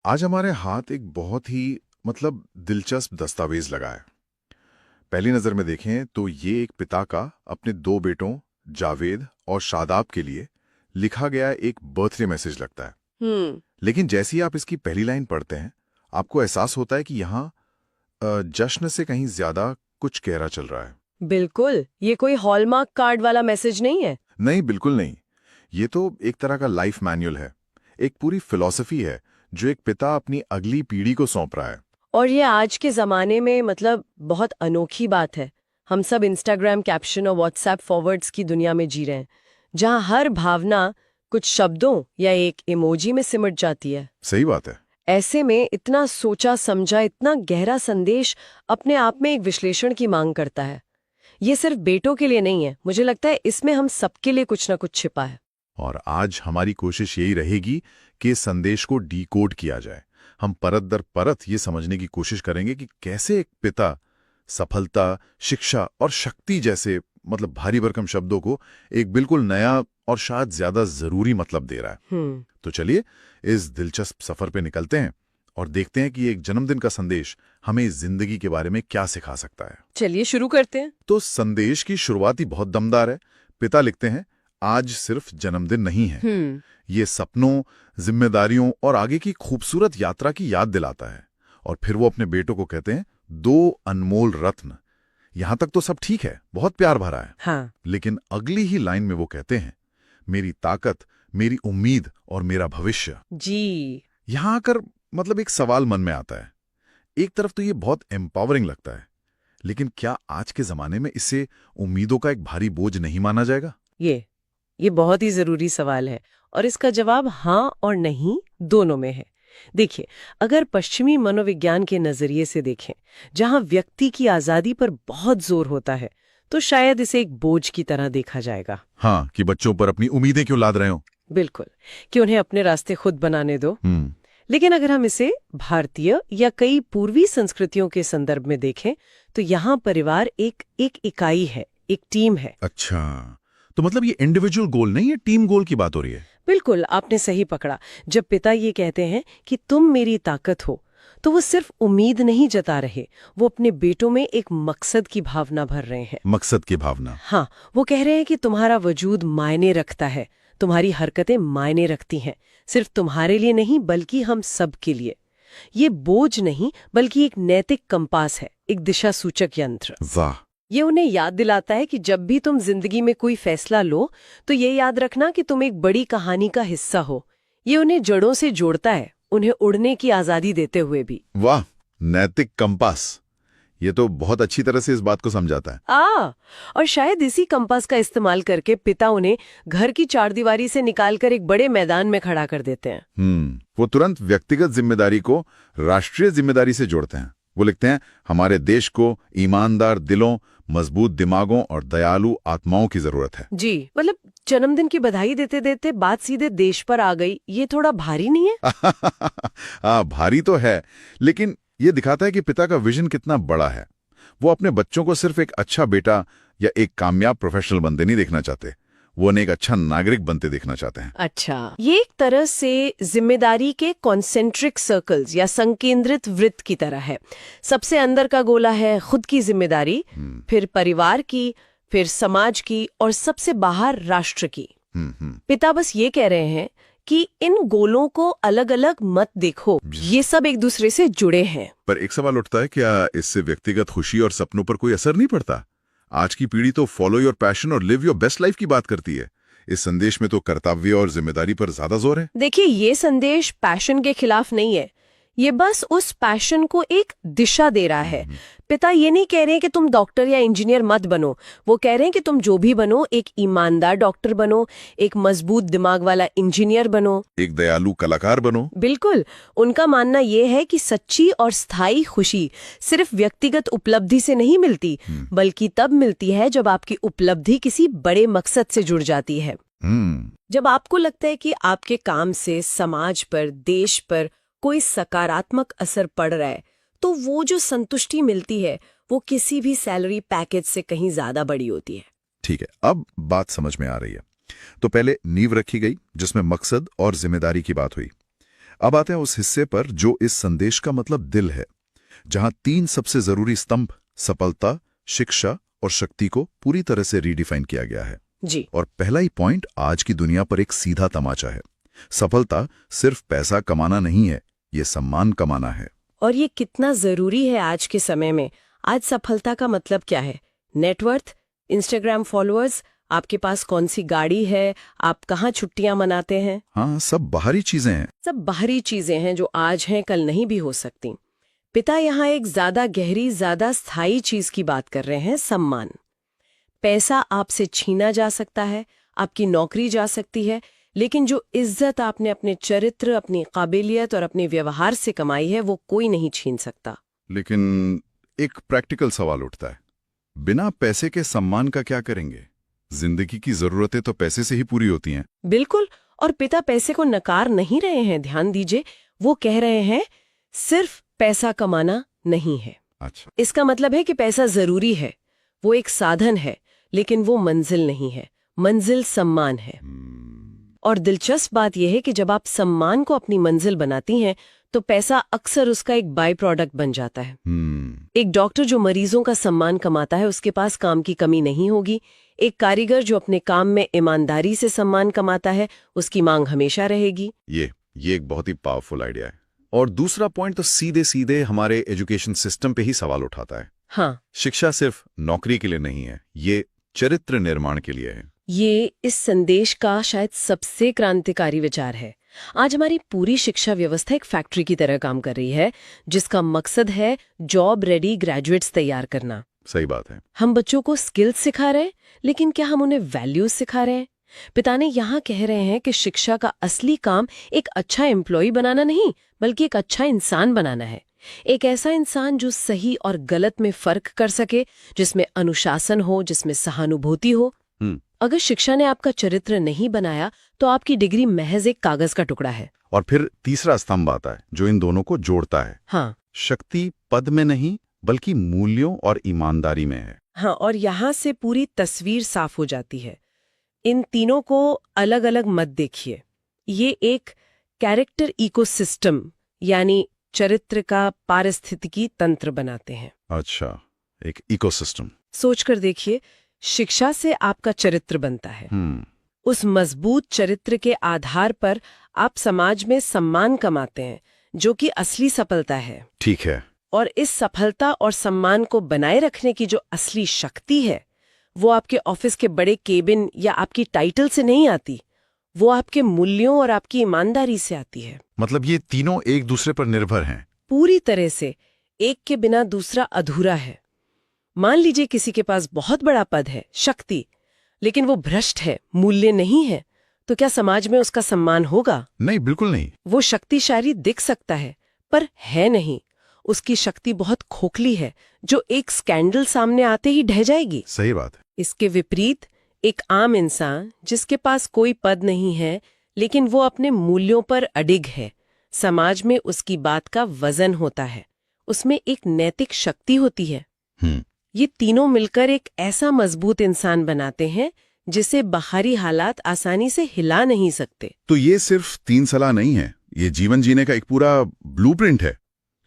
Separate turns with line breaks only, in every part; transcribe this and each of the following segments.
आज हमारे हाथ एक बहुत ही दिलचस्प दस्तावेज लगा है। पहली नजर में देखें तो ये एक पिता का अपने दो बेटों जावेद और शादाब के लिए लिखा गया एक बर्थडे मैसेज लगता है।
हम्म।
लेकिन जैसे ही आप इसकी पहली लाइन पढ़ते हैं, आपको एहसास होता है कि यहाँ जश्न से कहीं ज्यादा कुछ गहरा चल रहा है।
बिल्कुल, ये कोई हॉलमार्क कार्ड वाला मैसेज नहीं है।
नहीं, बिल्कुल नहीं। ये तो एक तरह का लाइफ मैनुअल है, एक पूरी फिलॉसफी है जो एक पिता अपनी अगली पीढ़ी को सौंप रहा है।
और ये आज के जमाने में बहुत अनोखी बात है। हम सब इंस्टाग्राम कैप्शन और व्हाट्सएप फॉरवर्ड्स की दुनिया में जी रहे हैं, जहां हर भावना कुछ शब्दों या एक इमोजी में सिमट जाती है।
सही बात है।
ऐसे में इतना सोचा समझा, इतना गहरा संदेश अपने आप में एक विश्लेषण की मांग करता है। ये सिर्फ बेटों के लिए नहीं है, मुझे लगता है इसमें हम सबके लिए कुछ ना कुछ छिपा है।
और आज हमारी कोशिश यही रहेगी कि इस संदेश को डीकोड किया जाए। हम परत दर परत ये समझने की कोशिश करेंगे कि कैसे एक पिता सफलता, शिक्षा और शक्ति जैसे भारी भरकम शब्दों को एक बिल्कुल नया और शायद ज्यादा जरूरी मतलब दे रहा है। तो चलिए इस दिलचस्प सफर पे निकलते हैं और देखते हैं कि एक जन्मदिन का संदेश हमें इस जिंदगी के बारे में क्या सिखा सकता है।
चलिए शुरू करते हैं।
तो संदेश की शुरुआत ही बहुत दमदार है। पिता लिखते हैं, आज सिर्फ जन्मदिन नहीं है, ये सपनों, जिम्मेदारियों और आगे की खूबसूरत यात्रा की याद दिलाता है। और फिर वो अपने बेटों को कहते हैं, दो अनमोल रत्न। यहां तक तो सब ठीक है, बहुत प्यार भरा है।
हाँ।
लेकिन अगली ही लाइन में वो कहते हैं, मेरी ताकत, मेरी उम्मीद और मेरा भविष्य।
जी।
यहां आकर एक सवाल मन में आता है। एक तरफ तो ये बहुत एम्पावरिंग लगता है, लेकिन क्या आज के जमाने में इसे उम्मीदों का एक भारी बोझ नहीं माना जाएगा?
ये बहुत ही जरूरी सवाल है, और इसका जवाब हाँ और नहीं दोनों में है। देखिए, अगर पश्चिमी मनोविज्ञान के नजरिए से देखें, जहां व्यक्ति की आजादी पर बहुत जोर होता है, तो शायद इसे एक बोझ की तरह देखा जाएगा।
हाँ, कि बच्चों पर अपनी उम्मीदें क्यों लाद रहे हो।
बिल्कुल, कि उन्हें अपने रास्ते खुद बनाने दो। लेकिन अगर हम इसे भारतीय या कई पूर्वी संस्कृतियों के संदर्भ में देखें, तो यहाँ परिवार एक एक इकाई है, एक टीम है।
अच्छा, तो ये इंडिविजुअल गोल नहीं है, टीम गोल की बात हो रही है।
बिल्कुल, आपने सही पकड़ा। जब पिता ये कहते हैं कि तुम मेरी ताकत हो, तो वो सिर्फ उम्मीद नहीं जता रहे, वो अपने बेटों में एक मकसद की भावना भर रहे हैं।
मकसद की भावना।
हाँ, वो कह रहे हैं कि तुम्हारा वजूद मायने रखता है, तुम्हारी हरकतें मायने रखती हैं, सिर्फ तुम्हारे लिए नहीं बल्कि हम सब के लिए। ये बोझ नहीं बल्कि एक नैतिक कंपास है, एक दिशा सूचक यंत्र।
वाह।
ये उन्हें याद दिलाता है कि जब भी तुम जिंदगी में कोई फैसला लो, तो ये याद रखना कि तुम एक बड़ी कहानी का हिस्सा हो। ये उन्हें जड़ों से जोड़ता है, उन्हें उड़ने की आजादी देते हुए भी।
वाह, नैतिक कंपास। ये तो बहुत अच्छी तरह से इस बात को समझाता है।
और शायद इसी कंपास का इस्तेमाल करके पिता उन्हें घर की चारदीवारी से निकालकर एक बड़े मैदान में खड़ा कर देते हैं।
वो तुरंत व्यक्तिगत जिम्मेदारी को राष्ट्रीय जिम्मेदारी से जोड़ते हैं। वो लिखते हैं, हमारे देश को ईमानदार दिलों, मजबूत दिमागों और दयालु आत्माओं की जरूरत है।
जी, जन्मदिन की बधाई देते देते बात सीधे देश पर आ गई। ये थोड़ा भारी नहीं है?
भारी तो है, लेकिन ये दिखाता है कि पिता का विजन कितना बड़ा है। वो अपने बच्चों को सिर्फ एक अच्छा बेटा या एक कामयाब प्रोफेशनल बनते नहीं देखना चाहते, वो उन्हें एक अच्छा नागरिक बनते देखना चाहते हैं।
अच्छा, ये एक तरह से जिम्मेदारी के कॉन्सेंट्रिक सर्कल्स या संकेंद्रित वृत्त की तरह है। सबसे अंदर का गोला है खुद की जिम्मेदारी, फिर परिवार की, फिर समाज की, और सबसे बाहर राष्ट्र की। पिता बस ये कह रहे हैं कि इन गोलों को अलग अलग मत देखो, ये सब एक दूसरे से जुड़े हैं।
पर एक सवाल उठता है, क्या इससे व्यक्तिगत खुशी और सपनों पर कोई असर नहीं पड़ता? आज की पीढ़ी तो फॉलो योर पैशन और लिव योर बेस्ट लाइफ की बात करती है। इस संदेश में तो कर्तव्य और जिम्मेदारी पर ज्यादा जोर है।
देखिए, ये संदेश पैशन के खिलाफ नहीं है, ये बस उस पैशन को एक दिशा दे रहा है। पिता ये नहीं कह रहे हैं कि तुम डॉक्टर या इंजीनियर मत बनो, वो कह रहे हैं कि तुम जो भी बनो, एक ईमानदार डॉक्टर बनो, एक मजबूत दिमाग वाला इंजीनियर बनो,
एक दयालु कलाकार बनो।
बिल्कुल, उनका मानना ये है कि सच्ची और स्थायी खुशी सिर्फ व्यक्तिगत उपलब्धि से नहीं मिलती, बल्कि तब मिलती है जब आपकी उपलब्धि किसी बड़े मकसद से जुड़ जाती है। जब आपको लगता है कि आपके काम से समाज पर, देश पर कोई सकारात्मक असर पड़ रहा है, तो वो जो संतुष्टि मिलती है, वो किसी भी सैलरी पैकेज से कहीं ज्यादा बड़ी होती है।
ठीक है, अब बात समझ में आ रही है। तो पहले नींव रखी गई जिसमें मकसद और जिम्मेदारी की बात हुई। अब आते हैं उस हिस्से पर जो इस संदेश का मतलब दिल है, जहां 3 सबसे जरूरी स्तंभ सफलता, शिक्षा और शक्ति को पूरी तरह से रीडिफाइन किया गया है।
जी।
और पहला ही पॉइंट आज की दुनिया पर एक सीधा तमाचा है। सफलता सिर्फ पैसा कमाना नहीं है, ये सम्मान कमाना है।
और ये कितना जरूरी है आज के समय में। आज सफलता का मतलब क्या है? नेटवर्थ, इंस्टाग्राम फॉलोअर्स, आपके पास कौन सी गाड़ी है, आप कहाँ छुट्टियां मनाते हैं।
हाँ, सब बाहरी चीजें हैं।
सब बाहरी चीजें हैं जो आज हैं कल नहीं भी हो सकती। पिता यहाँ एक ज्यादा गहरी, ज्यादा स्थायी चीज की बात कर रहे हैं, सम्मान। पैसा आपसे छीना जा सकता है, आपकी नौकरी जा सकती है, लेकिन जो इज्जत आपने अपने चरित्र, अपनी काबिलियत और अपने व्यवहार से कमाई है, वो कोई नहीं छीन सकता।
लेकिन एक प्रैक्टिकल सवाल उठता है, बिना पैसे के सम्मान का क्या करेंगे? जिंदगी की जरूरतें तो पैसे से ही पूरी होती हैं।
बिल्कुल। और पिता पैसे को नकार नहीं रहे हैं, ध्यान दीजिए। वो कह रहे हैं सिर्फ पैसा कमाना नहीं है।
अच्छा।
इसका मतलब है कि पैसा जरूरी है, वो एक साधन है, लेकिन वो मंजिल नहीं है। मंजिल सम्मान है। और दिलचस्प बात यह है कि जब आप सम्मान को अपनी मंजिल बनाती हैं, तो पैसा अक्सर उसका एक बाय प्रोडक्ट बन जाता है। एक डॉक्टर जो मरीजों का सम्मान कमाता है, उसके पास काम की कमी नहीं होगी। एक कारीगर जो अपने काम में ईमानदारी से सम्मान कमाता है, उसकी मांग हमेशा रहेगी।
ये एक बहुत ही पावरफुल आइडिया है। और दूसरा पॉइंट तो सीधे सीधे हमारे एजुकेशन सिस्टम पे ही सवाल उठाता है।
हाँ,
शिक्षा सिर्फ नौकरी के लिए नहीं है, ये चरित्र निर्माण के लिए है।
ये इस संदेश का शायद सबसे क्रांतिकारी विचार है। आज हमारी पूरी शिक्षा व्यवस्था एक फैक्ट्री की तरह काम कर रही है, जिसका मकसद है जॉब रेडी ग्रेजुएट्स तैयार करना।
सही बात है।
हम बच्चों को स्किल्स सिखा रहे हैं, लेकिन क्या हम उन्हें वैल्यूज सिखा रहे हैं? पिता ने यहाँ कह रहे हैं कि शिक्षा का असली काम एक अच्छा एम्प्लॉय बनाना नहीं, बल्कि एक अच्छा इंसान बनाना है। एक ऐसा इंसान जो सही और गलत में फर्क कर सके, जिसमें अनुशासन हो, जिसमें सहानुभूति हो। अगर शिक्षा ने आपका चरित्र नहीं बनाया, तो आपकी डिग्री महज एक कागज का टुकड़ा है।
और फिर तीसरा स्तंभ आता है जो इन दोनों को जोड़ता है।
हाँ,
शक्ति पद में नहीं, बल्कि मूल्यों और ईमानदारी में है।
हाँ, और यहाँ से पूरी तस्वीर साफ हो जाती है। इन तीनों को अलग अलग मत देखिए। ये एक कैरेक्टर इकोसिस्टम, यानी चरित्र का पारिस्थितिकी तंत्र बनाते हैं।
अच्छा, एक इकोसिस्टम।
सोचकर देखिए, शिक्षा से आपका चरित्र बनता है। उस मजबूत चरित्र के आधार पर आप समाज में सम्मान कमाते हैं, जो कि असली सफलता है।
ठीक है।
और इस सफलता और सम्मान को बनाए रखने की जो असली शक्ति है, वो आपके ऑफिस के बड़े केबिन या आपकी टाइटल से नहीं आती, वो आपके मूल्यों और आपकी ईमानदारी से आती है।
मतलब ये तीनों एक दूसरे पर निर्भर हैं।
पूरी तरह से। एक के बिना दूसरा अधूरा है। मान लीजिए किसी के पास बहुत बड़ा पद है, शक्ति, लेकिन वो भ्रष्ट है, मूल्य नहीं है, तो क्या समाज में उसका सम्मान होगा?
नहीं, बिल्कुल नहीं।
वो शक्तिशाली दिख सकता है, पर है नहीं। उसकी शक्ति बहुत खोखली है, जो एक स्कैंडल सामने आते ही ढह जाएगी।
सही बात है।
इसके विपरीत एक आम इंसान जिसके पास कोई पद नहीं है, लेकिन वो अपने मूल्यों पर अडिग है, समाज में उसकी बात का वजन होता है, उसमें एक नैतिक शक्ति होती है। ये तीनों मिलकर एक ऐसा मजबूत इंसान बनाते हैं जिसे बाहरी हालात आसानी से हिला नहीं सकते।
तो ये सिर्फ 3 सलाह नहीं है, ये जीवन जीने का एक पूरा ब्लूप्रिंट है।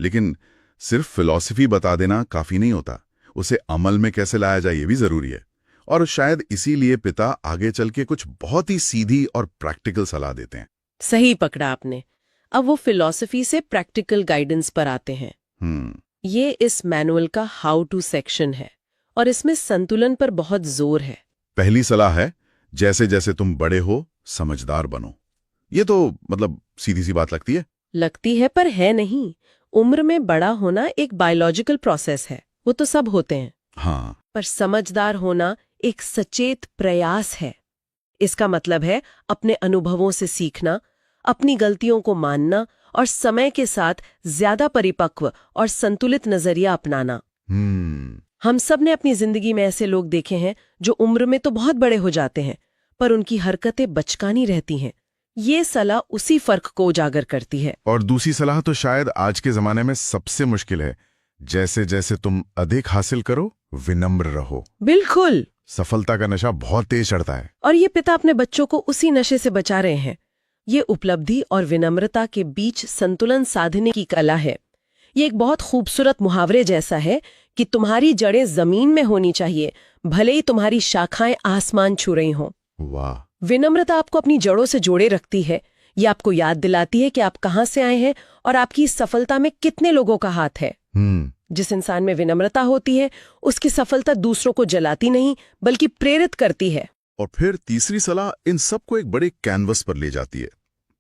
लेकिन सिर्फ फिलॉसफी बता देना काफी नहीं होता, उसे अमल में कैसे लाया जाए ये भी जरूरी है। और शायद इसीलिए पिता आगे चल के कुछ बहुत ही सीधी और प्रैक्टिकल सलाह देते हैं।
सही पकड़ा आपने। अब वो फिलॉसफी से प्रैक्टिकल गाइडेंस पर आते हैं। ये इस मैनुअल का हाउ टू सेक्शन है, और इसमें संतुलन पर बहुत जोर है।
पहली सलाह है, जैसे जैसे तुम बड़े हो समझदार बनो। ये तो मतलब सीधी सी बात लगती है,
पर है नहीं। उम्र में बड़ा होना एक बायोलॉजिकल प्रोसेस है, वो तो सब होते हैं।
हाँ,
पर समझदार होना एक सचेत प्रयास है। इसका मतलब है अपने अनुभवों से सीखना, अपनी गलतियों को मानना और समय के साथ ज्यादा परिपक्व और संतुलित नजरिया अपनाना। हम सब ने अपनी जिंदगी में ऐसे लोग देखे हैं जो उम्र में तो बहुत बड़े हो जाते हैं, पर उनकी हरकतें बचकानी रहती हैं। ये सलाह उसी फर्क को उजागर करती है।
और दूसरी सलाह तो शायद आज के जमाने में सबसे मुश्किल है, जैसे जैसे तुम अधिक हासिल करो विनम्र रहो।
बिल्कुल।
सफलता का नशा बहुत तेज चढ़ता है,
और ये पिता अपने बच्चों को उसी नशे से बचा रहे हैं। ये उपलब्धि और विनम्रता के बीच संतुलन साधने की कला है। ये एक बहुत खूबसूरत मुहावरे जैसा है कि तुम्हारी जड़ें जमीन में होनी चाहिए, भले ही तुम्हारी शाखाएं आसमान छू रही हों।
वाह।
विनम्रता आपको अपनी जड़ों से जोड़े रखती है। ये आपको याद दिलाती है कि आप कहाँ से आए हैं और आपकी इस सफलता में कितने लोगों का हाथ है। जिस इंसान में विनम्रता होती है, उसकी सफलता दूसरों को जलाती नहीं बल्कि प्रेरित करती है।
और फिर तीसरी सलाह इन सबको एक बड़े कैनवस पर ले जाती है।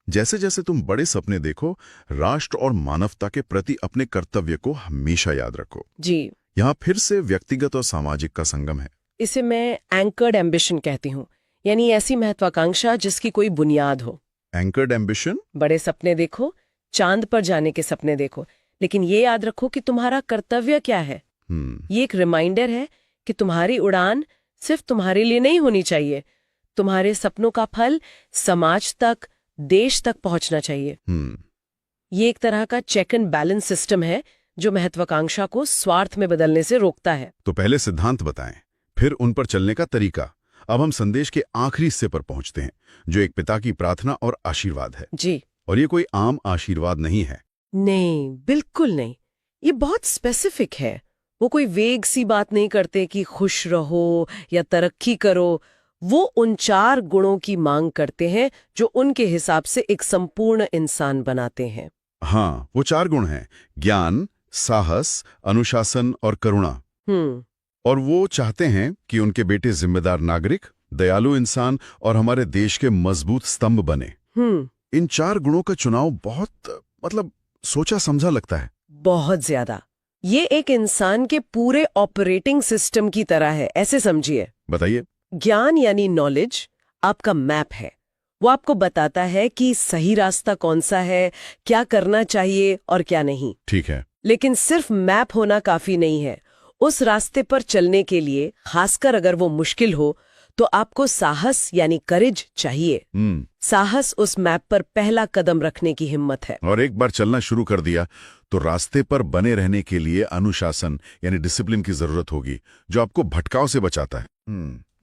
जैसे जैसे तुम बड़े सपने देखो, राष्ट्र और मानवता के प्रति अपने कर्तव्य को हमेशा याद रखो।
जी,
यहाँ फिर से व्यक्तिगत और सामाजिक का संगम है।
इसे मैं एंकर्ड एम्बिशन कहती हूँ, यानी ऐसी महत्वाकांक्षा जिसकी कोई बुनियाद हो।
Anchored ambition?
बड़े सपने देखो, चांद पर जाने के सपने देखो, लेकिन ये याद रखो कि तुम्हारा कर्तव्य क्या है। ये एक रिमाइंडर है कि तुम्हारी उड़ान सिर्फ तुम्हारे लिए नहीं होनी चाहिए। तुम्हारे सपनों का फल समाज तक, देश तक पहुंचना चाहिए। ये एक तरह का चेक एंड बैलेंस सिस्टम है जो महत्वाकांक्षा को स्वार्थ में बदलने से रोकता है।
तो पहले सिद्धांत बताएं, फिर उन पर चलने का तरीका। अब हम संदेश के आखिरी हिस्से पर पहुंचते हैं, जो एक पिता की प्रार्थना और आशीर्वाद है।
जी।
और ये कोई आम आशीर्वाद नहीं है।
नहीं, बिल्कुल नहीं। ये बहुत स्पेसिफिक है। वो कोई वेग सी बात नहीं करते कि खुश रहो या तरक्की करो। वो उन 4 गुणों की मांग करते हैं जो उनके हिसाब से एक संपूर्ण इंसान बनाते हैं।
हाँ, वो 4 गुण हैं: ज्ञान, साहस, अनुशासन और करुणा। और वो चाहते हैं कि उनके बेटे जिम्मेदार नागरिक, दयालु इंसान और हमारे देश के मजबूत स्तंभ बने। इन 4 गुणों का चुनाव बहुत सोचा समझा लगता है।
बहुत ज्यादा। ये एक इंसान के पूरे ऑपरेटिंग सिस्टम की तरह है, ऐसे समझिए।
बताइए।
ज्ञान यानी नॉलेज आपका मैप है। वो आपको बताता है कि सही रास्ता कौन सा है, क्या करना चाहिए और क्या नहीं।
ठीक है।
लेकिन सिर्फ मैप होना काफी नहीं है। उस रास्ते पर चलने के लिए, खासकर अगर वो मुश्किल हो, तो आपको साहस यानी करेज चाहिए। साहस उस मैप पर पहला कदम रखने की हिम्मत है।
और एक बार चलना शुरू कर दिया तो रास्ते पर बने रहने के लिए अनुशासन यानी डिसिप्लिन की जरूरत होगी, जो आपको भटकाव से बचाता है।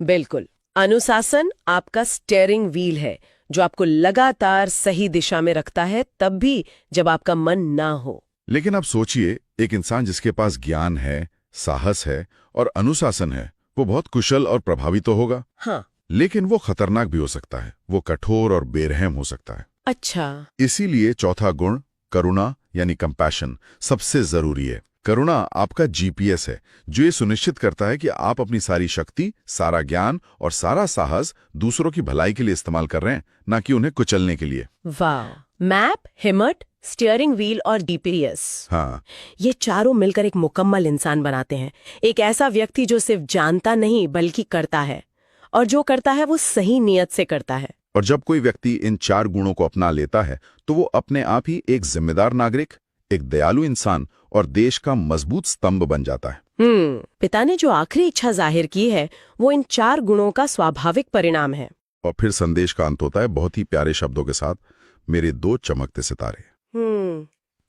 बिल्कुल। अनुशासन आपका स्टीयरिंग व्हील है, जो आपको लगातार सही दिशा में रखता है, तब भी जब आपका मन ना हो।
लेकिन आप सोचिए, एक इंसान जिसके पास ज्ञान है, साहस है और अनुशासन है, वो बहुत कुशल और प्रभावी तो होगा।
हाँ।
लेकिन वो खतरनाक भी हो सकता है। वो कठोर और बेरहम हो सकता है।
अच्छा।
इसीलिए चौथा गुण, करुणा यानी कंपैशन, सबसे जरूरी है। करुणा आपका जीपीएस है, जो ये सुनिश्चित करता है कि आप अपनी सारी शक्ति, सारा ज्ञान और सारा साहस दूसरों की भलाई के लिए इस्तेमाल कर रहे हैं, ना कि उन्हें कुचलने के लिए।
वाह। मैप, हिम्मत, स्टीयरिंग व्हील और जीपीएस।
हाँ,
ये चारों मिलकर एक मुकम्मल इंसान बनाते हैं। एक ऐसा व्यक्ति जो सिर्फ जानता नहीं बल्कि करता है, और जो करता है वो सही नियत से करता है।
और जब कोई व्यक्ति इन 4 गुणों को अपना लेता है तो वो अपने आप ही एक जिम्मेदार नागरिक, एक दयालु इंसान और देश का मजबूत स्तंभ बन जाता है।
पिता ने जो आखिरी इच्छा जाहिर की है, वो इन 4 गुणों का स्वाभाविक परिणाम है।
और फिर संदेश का अंत होता है बहुत ही प्यारे शब्दों के साथ, मेरे 2 चमकते सितारे।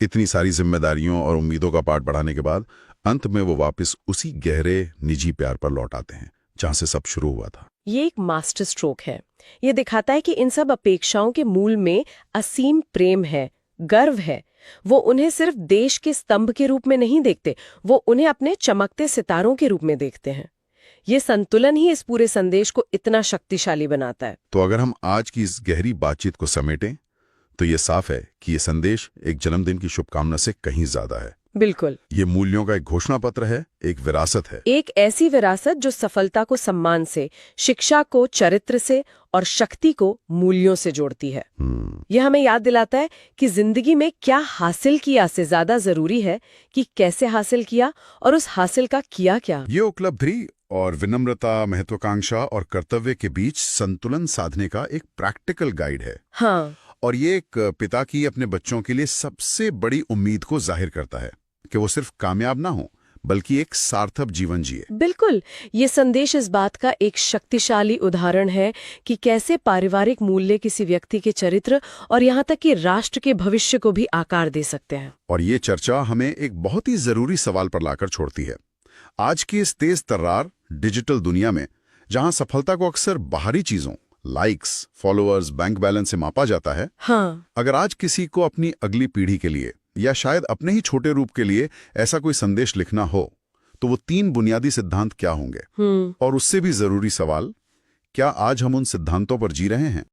इतनी सारी जिम्मेदारियों और उम्मीदों का पाठ बढ़ाने के बाद अंत में वो वापस उसी गहरे निजी प्यार पर लौट आते हैं जहां से सब शुरू हुआ था।
ये एक मास्टर स्ट्रोक है। ये दिखाता है कि इन सब अपेक्षाओं के मूल में असीम प्रेम है, गर्व है। वो उन्हें सिर्फ देश के स्तंभ के रूप में नहीं देखते, वो उन्हें अपने चमकते सितारों के रूप में देखते हैं। ये संतुलन ही इस पूरे संदेश को इतना शक्तिशाली बनाता है।
तो अगर हम आज की इस गहरी बातचीत को समेटें तो ये साफ है कि ये संदेश एक जन्मदिन की शुभकामना से कहीं ज्यादा है।
बिल्कुल।
ये मूल्यों का एक घोषणा पत्र है, एक विरासत है।
एक ऐसी विरासत जो सफलता को सम्मान से, शिक्षा को चरित्र से और शक्ति को मूल्यों से जोड़ती है। यह हमें याद दिलाता है कि जिंदगी में क्या हासिल किया से ज्यादा जरूरी है कि कैसे हासिल किया और उस हासिल का किया क्या।
ये उपलब्धि और विनम्रता, महत्वाकांक्षा और कर्तव्य के बीच संतुलन साधने का एक प्रैक्टिकल गाइड है।
हाँ।
और ये एक पिता की अपने बच्चों के लिए सबसे बड़ी उम्मीद को जाहिर करता है कि वो सिर्फ कामयाब ना हो बल्कि एक सार्थक जीवन जिए।
बिल्कुल। ये संदेश इस बात का एक शक्तिशाली उदाहरण है कि कैसे पारिवारिक मूल्य किसी व्यक्ति के चरित्र और यहाँ तक कि राष्ट्र के भविष्य को भी आकार दे सकते हैं।
और ये चर्चा हमें एक बहुत ही जरूरी सवाल पर लाकर छोड़ती है। आज की इस तेज तर्रार डिजिटल दुनिया में, जहां सफलता को अक्सर बाहरी चीजों, लाइक्स, फॉलोअर्स, बैंक बैलेंस से मापा जाता है,
हाँ।
अगर आज किसी को अपनी अगली पीढ़ी के लिए या शायद अपने ही छोटे रूप के लिए ऐसा कोई संदेश लिखना हो, तो वो 3 बुनियादी सिद्धांत क्या होंगे? और उससे भी जरूरी सवाल, क्या आज हम उन सिद्धांतों पर जी रहे हैं?